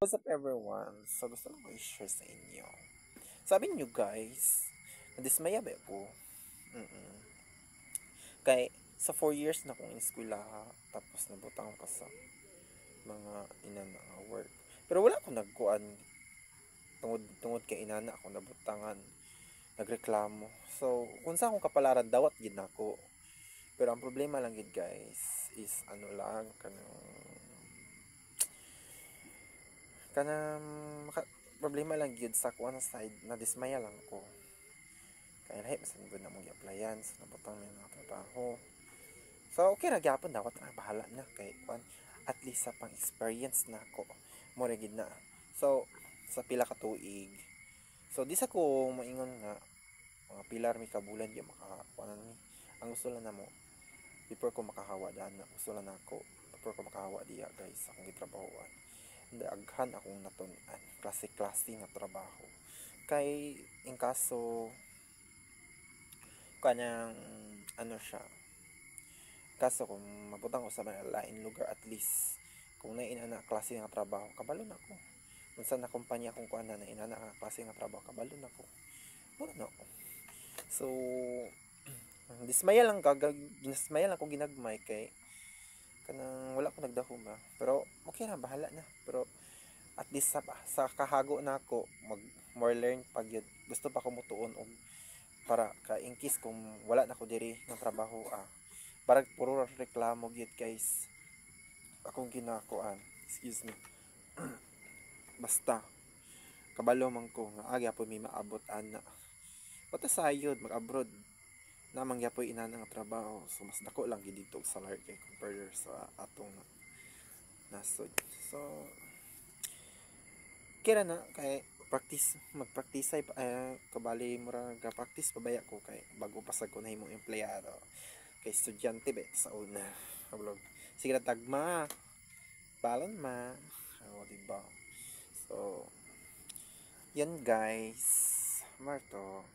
What's up everyone? So gusto ko i-share sa inyo. Sabi niyo guys, nadismaya ba ako? Mm Kay sa 4 years na akong eskwela tapos nabutang ko sa mga inana nga work. Pero wala akong nagkuan tungod kay inana ako nabutangan, nagreklamo. So kung sa akong kapalaran dawat gid nako. Pero ang problema lang gid guys is ano lang kanang problema lang gyud sa kuan side na dismaya lang ko. Kaya lahi masan gud na mong i-applyan sa nabutang may mga trabaho. So okay ra gyapon dapat na bahala na kay kuan at least sa pang experience na ako mo ra gid na. So sa pila ka tuig. So di sa ko maingon nga mga pilar mi kabulan di makakuanan mi. Ang gusto lang namo before ko makahawa daan na gusto lang nako before ko makahawa diya guys akong gitrabahoan. Aghan akong natun-an klase-klase nga trabaho. Kay in kaso kanang ano siya kaso kung mabutang ko sa lain lugar at least kung nain na klase nga trabaho kabalo na ko kung saan na kumpanya akong kuan na inana nga klase nga trabaho kabalo na ko mura na ako so dismaya lang ko ginagmay kay kanang wala ko nagdahuma pero okay na bahala na pero at least sa kahago na ako mag more learn pag yun gusto pa ko mutuon og para ka in case kung wala na ko diri ng trabaho barag puro reklamo gyud guys akong ginakuan excuse me basta kabalo man ko nga agya po may maabot ana pata sayod mag abroad na mangyapoy ina nga trabaho so mas dako lang gid dito sa salary kay compared sa atong nasod so kira na kay magpractice kabali mo ra ga practice pabaya ko kay bago pasag ko na himong empleyado kay estudyante be sa una kablog sige na tagma balon ma diba so yan guys marto